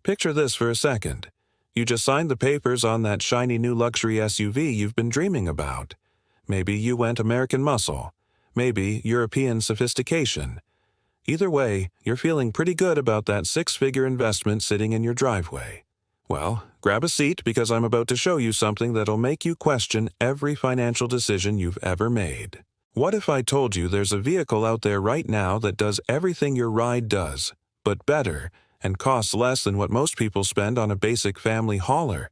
Picture this for a second. You just signed the papers on that shiny new luxury SUV you've been dreaming about. Maybe you went American muscle. Maybe European sophistication. Either way, you're feeling pretty good about that six-figure investment sitting in your driveway. Well, grab a seat because I'm about to show you something that'll make you question every financial decision you've ever made. What if I told you there's a vehicle out there right now that does everything your ride does, but better, and costs less than what most people spend on a basic family hauler?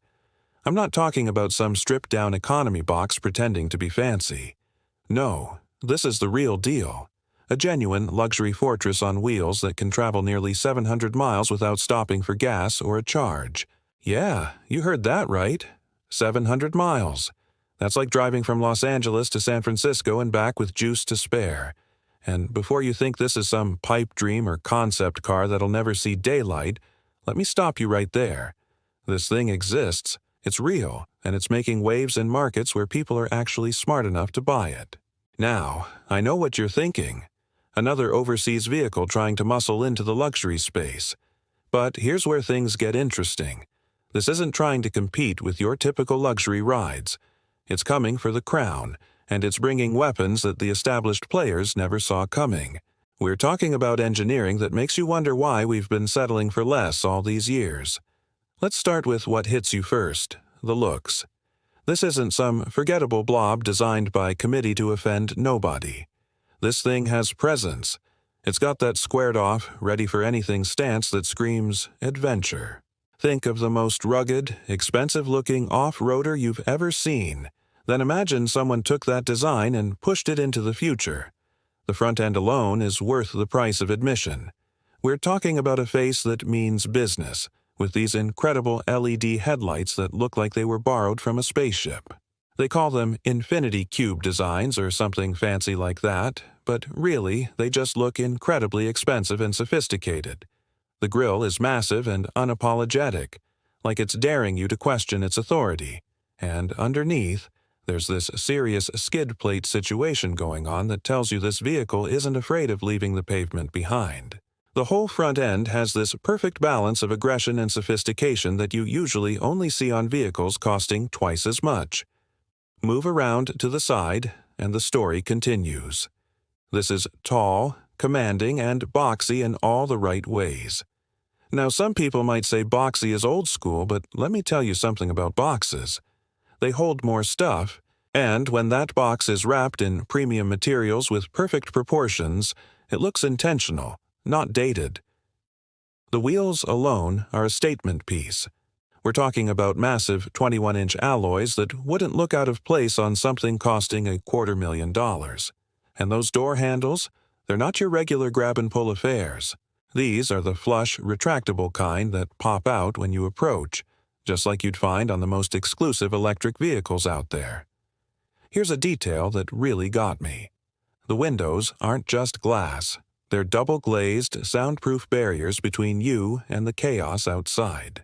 I'm not talking about some stripped-down economy box pretending to be fancy. No, this is the real deal. A genuine luxury fortress on wheels that can travel nearly 700 miles without stopping for gas or a charge. Yeah, you heard that right. 700 miles. That's like driving from Los Angeles to San Francisco and back with juice to spare. And before you think this is some pipe dream or concept car that'll never see daylight, let me stop you right there. This thing exists, it's real, and it's making waves in markets where people are actually smart enough to buy it. Now, I know what you're thinking. Another overseas vehicle trying to muscle into the luxury space. But here's where things get interesting. This isn't trying to compete with your typical luxury rides. It's coming for the crown, and it's bringing weapons that the established players never saw coming. We're talking about engineering that makes you wonder why we've been settling for less all these years. Let's start with what hits you first, the looks. This isn't some forgettable blob designed by committee to offend nobody. This thing has presence. It's got that squared-off, ready-for-anything stance that screams adventure. Think of the most rugged, expensive-looking off-roader you've ever seen. Then imagine someone took that design and pushed it into the future. The front end alone is worth the price of admission. We're talking about a face that means business, with these incredible LED headlights that look like they were borrowed from a spaceship. They call them infinity cube designs or something fancy like that, but really, they just look incredibly expensive and sophisticated. The grille is massive and unapologetic, like it's daring you to question its authority. And underneath, there's this serious skid plate situation going on that tells you this vehicle isn't afraid of leaving the pavement behind. The whole front end has this perfect balance of aggression and sophistication that you usually only see on vehicles costing twice as much. Move around to the side, and the story continues. This is tall, commanding, and boxy in all the right ways. Now, some people might say boxy is old school, but let me tell you something about boxes. They hold more stuff, and when that box is wrapped in premium materials with perfect proportions, it looks intentional, not dated. The wheels alone are a statement piece. We're talking about massive 21-inch alloys that wouldn't look out of place on something costing $250,000. And those door handles, they're not your regular grab-and-pull affairs. These are the flush, retractable kind that pop out when you approach, just like you'd find on the most exclusive electric vehicles out there. Here's a detail that really got me. The windows aren't just glass. They're double-glazed, soundproof barriers between you and the chaos outside.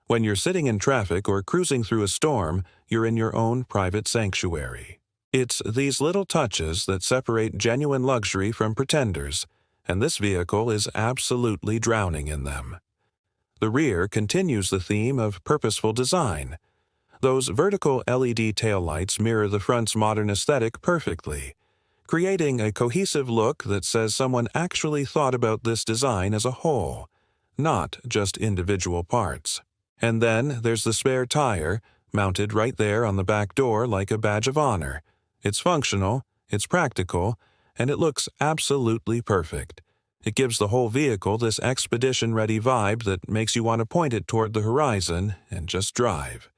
When you're sitting in traffic or cruising through a storm, you're in your own private sanctuary. It's these little touches that separate genuine luxury from pretenders, and this vehicle is absolutely drowning in them. The rear continues the theme of purposeful design. Those vertical LED taillights mirror the front's modern aesthetic perfectly, creating a cohesive look that says someone actually thought about this design as a whole, not just individual parts. And then there's the spare tire, mounted right there on the back door like a badge of honor. It's functional, it's practical, and it looks absolutely perfect. It gives the whole vehicle this expedition-ready vibe that makes you want to point it toward the horizon and just drive.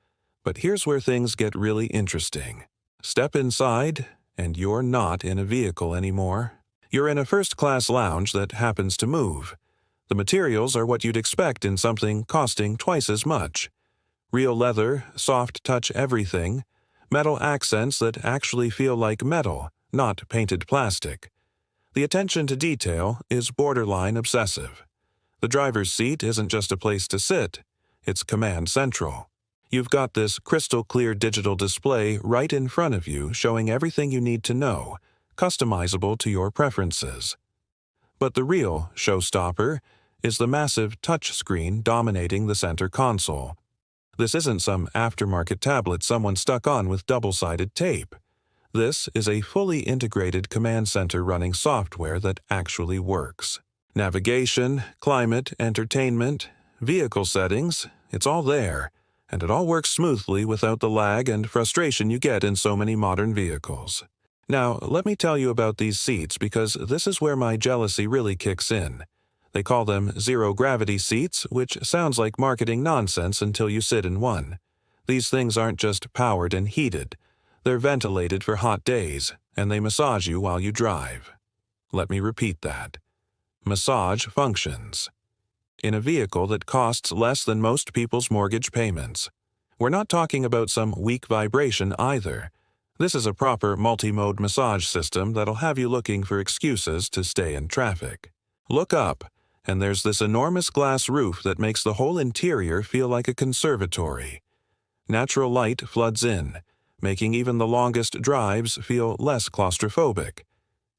But here's where things get really interesting. Step inside, and you're not in a vehicle anymore. You're in a first-class lounge that happens to move. The materials are what you'd expect in something costing twice as much. Real leather, soft-touch everything, metal accents that actually feel like metal, not painted plastic. The attention to detail is borderline obsessive. The driver's seat isn't just a place to sit, it's command central. You've got this crystal-clear digital display right in front of you showing everything you need to know, customizable to your preferences. But the real showstopper is the massive touchscreen dominating the center console. This isn't some aftermarket tablet someone stuck on with double-sided tape. This is a fully integrated command center running software that actually works. Navigation, climate, entertainment, vehicle settings, it's all there, and it all works smoothly without the lag and frustration you get in so many modern vehicles. Now, let me tell you about these seats because this is where my jealousy really kicks in. They call them zero-gravity seats, which sounds like marketing nonsense until you sit in one. These things aren't just powered and heated. They're ventilated for hot days, and they massage you while you drive. Let me repeat that. Massage functions. In a vehicle that costs less than most people's mortgage payments. We're not talking about some weak vibration either. This is a proper multi-mode massage system that'll have you looking for excuses to stay in traffic. Look up, and there's this enormous glass roof that makes the whole interior feel like a conservatory. Natural light floods in, making even the longest drives feel less claustrophobic.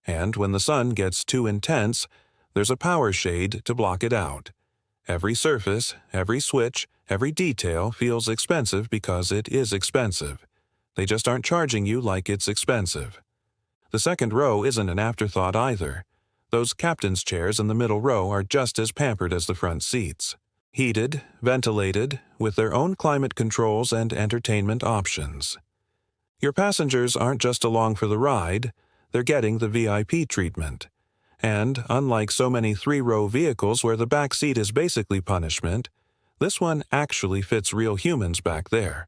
And when the sun gets too intense, there's a power shade to block it out. Every surface, every switch, every detail feels expensive because it is expensive. They just aren't charging you like it's expensive. The second row isn't an afterthought either. Those captain's chairs in the middle row are just as pampered as the front seats. Heated, ventilated, with their own climate controls and entertainment options. Your passengers aren't just along for the ride, they're getting the VIP treatment. And, unlike so many three-row vehicles where the back seat is basically punishment, this one actually fits real humans back there.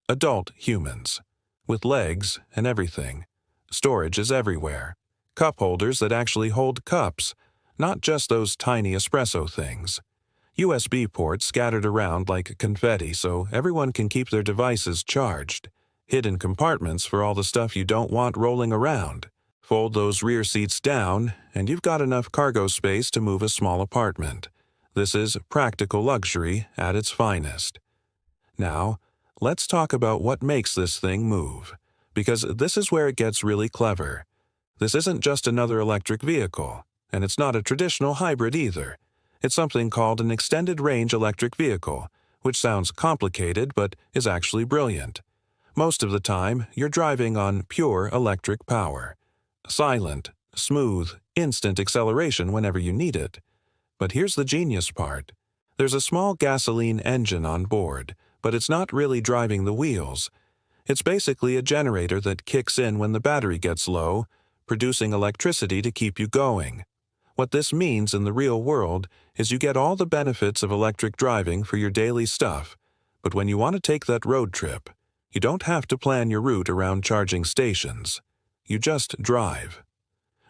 Adult humans. With legs and everything. Storage is everywhere. Cup holders that actually hold cups, not just those tiny espresso things. USB ports scattered around like confetti so everyone can keep their devices charged. Hidden compartments for all the stuff you don't want rolling around. Fold those rear seats down, and you've got enough cargo space to move a small apartment. This is practical luxury at its finest. Now, let's talk about what makes this thing move, because this is where it gets really clever. This isn't just another electric vehicle, and it's not a traditional hybrid either. It's something called an extended-range electric vehicle, which sounds complicated but is actually brilliant. Most of the time, you're driving on pure electric power. Silent, smooth, instant acceleration whenever you need it. But here's the genius part. There's a small gasoline engine on board, but it's not really driving the wheels. It's basically a generator that kicks in when the battery gets low, producing electricity to keep you going. What this means in the real world is you get all the benefits of electric driving for your daily stuff, but when you want to take that road trip, you don't have to plan your route around charging stations. You just drive.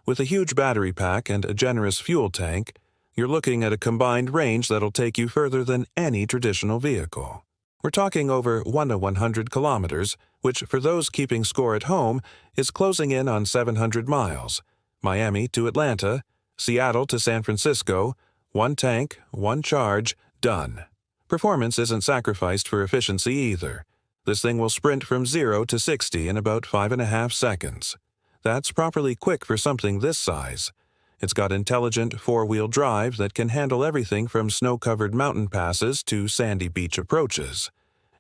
With a huge battery pack and a generous fuel tank, you're looking at a combined range that'll take you further than any traditional vehicle. We're talking over 1 to 100 kilometers, which for those keeping score at home is closing in on 700 miles. Miami to Atlanta, Seattle to San Francisco, one tank, one charge, done. Performance isn't sacrificed for efficiency either. This thing will sprint from 0 to 60 in about 5.5 seconds. That's properly quick for something this size. It's got intelligent four-wheel drive that can handle everything from snow-covered mountain passes to sandy beach approaches.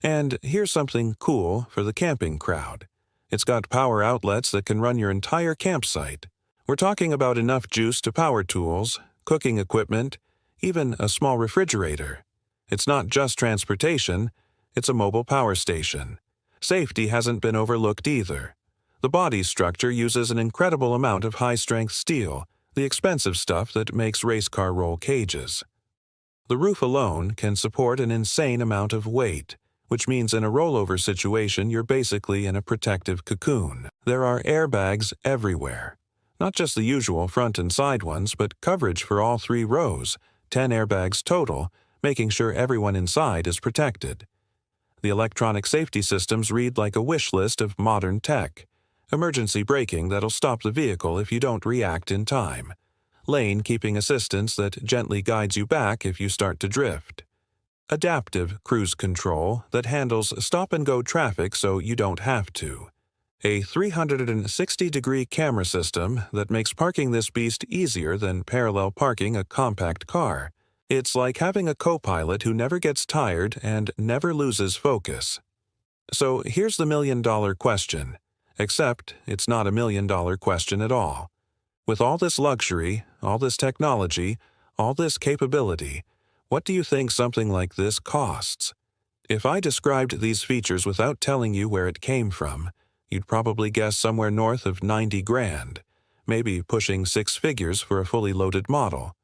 And here's something cool for the camping crowd. It's got power outlets that can run your entire campsite. We're talking about enough juice to power tools, cooking equipment, even a small refrigerator. It's not just transportation, it's a mobile power station. Safety hasn't been overlooked either. The body structure uses an incredible amount of high-strength steel, the expensive stuff that makes race car roll cages. The roof alone can support an insane amount of weight, which means in a rollover situation you're basically in a protective cocoon. There are airbags everywhere. Not just the usual front and side ones, but coverage for all 3 rows, 10 airbags total, making sure everyone inside is protected. The electronic safety systems read like a wish list of modern tech. Emergency braking that'll stop the vehicle if you don't react in time. Lane keeping assistance that gently guides you back if you start to drift. Adaptive cruise control that handles stop-and-go traffic so you don't have to. A 360-degree camera system that makes parking this beast easier than parallel parking a compact car. It's like having a co-pilot who never gets tired and never loses focus. So here's the million-dollar question, except it's not a million-dollar question at all. With all this luxury, all this technology, all this capability, what do you think something like this costs? If I described these features without telling you where it came from, you'd probably guess somewhere north of 90 grand, maybe pushing 6 figures for a fully loaded model.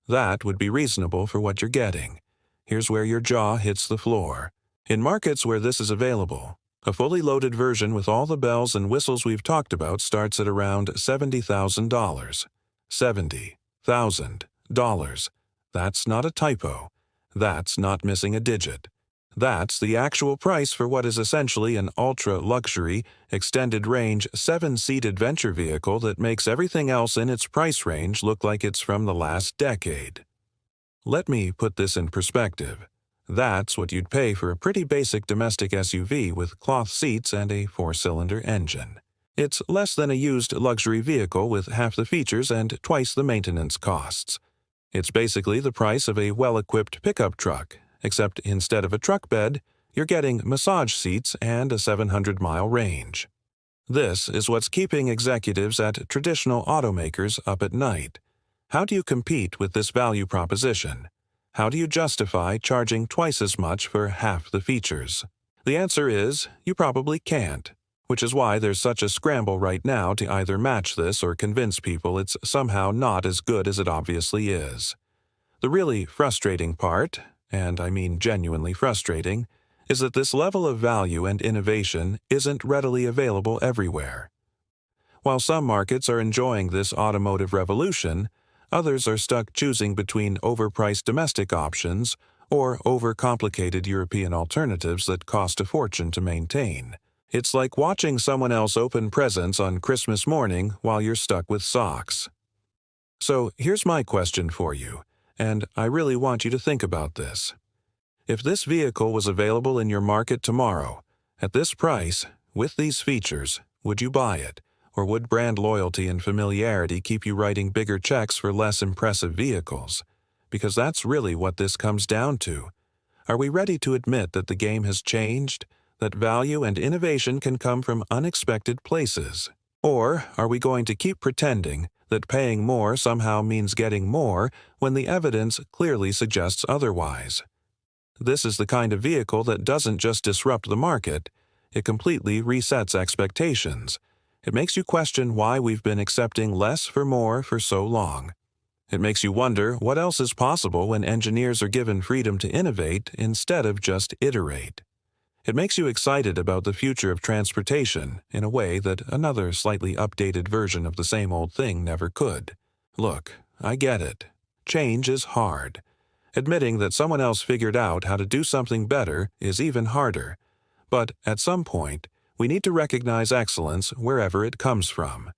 That would be reasonable for what you're getting. Here's where your jaw hits the floor. In markets where this is available, a fully loaded version with all the bells and whistles we've talked about starts at around $70,000. $70,000. That's not a typo. That's not missing a digit. That's the actual price for what is essentially an ultra-luxury, extended-range, 7-seat adventure vehicle that makes everything else in its price range look like it's from the last decade. Let me put this in perspective. That's what you'd pay for a pretty basic domestic SUV with cloth seats and a 4-cylinder engine. It's less than a used luxury vehicle with half the features and twice the maintenance costs. It's basically the price of a well-equipped pickup truck, except instead of a truck bed, you're getting massage seats and a 700-mile range. This is what's keeping executives at traditional automakers up at night. How do you compete with this value proposition? How do you justify charging twice as much for half the features? The answer is, you probably can't, which is why there's such a scramble right now to either match this or convince people it's somehow not as good as it obviously is. The really frustrating part, and I mean genuinely frustrating, is that this level of value and innovation isn't readily available everywhere. While some markets are enjoying this automotive revolution, others are stuck choosing between overpriced domestic options or overcomplicated European alternatives that cost a fortune to maintain. It's like watching someone else open presents on Christmas morning while you're stuck with socks. So here's my question for you, and I really want you to think about this. If this vehicle was available in your market tomorrow, at this price, with these features, would you buy it? Or would brand loyalty and familiarity keep you writing bigger checks for less impressive vehicles? Because that's really what this comes down to. Are we ready to admit that the game has changed? That value and innovation can come from unexpected places? Or are we going to keep pretending that paying more somehow means getting more when the evidence clearly suggests otherwise? This is the kind of vehicle that doesn't just disrupt the market, it completely resets expectations. It makes you question why we've been accepting less for more for so long. It makes you wonder what else is possible when engineers are given freedom to innovate instead of just iterate. It makes you excited about the future of transportation in a way that another slightly updated version of the same old thing never could. Look, I get it. Change is hard. Admitting that someone else figured out how to do something better is even harder. But at some point, we need to recognize excellence wherever it comes from.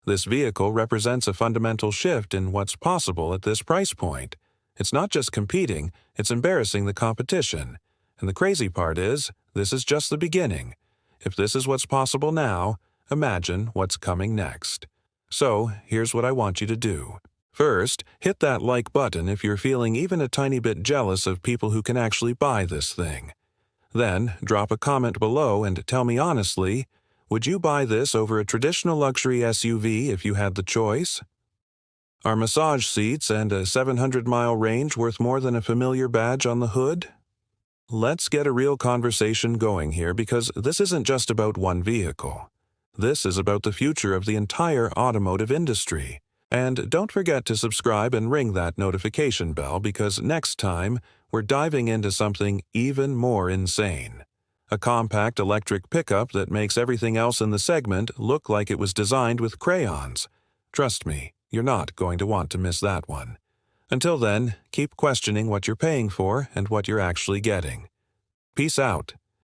This vehicle represents a fundamental shift in what's possible at this price point. It's not just competing, it's embarrassing the competition. And the crazy part is, this is just the beginning. If this is what's possible now, imagine what's coming next. So, here's what I want you to do. First, hit that like button if you're feeling even a tiny bit jealous of people who can actually buy this thing. Then, drop a comment below and tell me honestly, would you buy this over a traditional luxury SUV if you had the choice? Are massage seats and a 700-mile range worth more than a familiar badge on the hood? Let's get a real conversation going here because this isn't just about one vehicle. This is about the future of the entire automotive industry. And don't forget to subscribe and ring that notification bell because next time, we're diving into something even more insane. A compact electric pickup that makes everything else in the segment look like it was designed with crayons. Trust me, you're not going to want to miss that one. Until then, keep questioning what you're paying for and what you're actually getting. Peace out.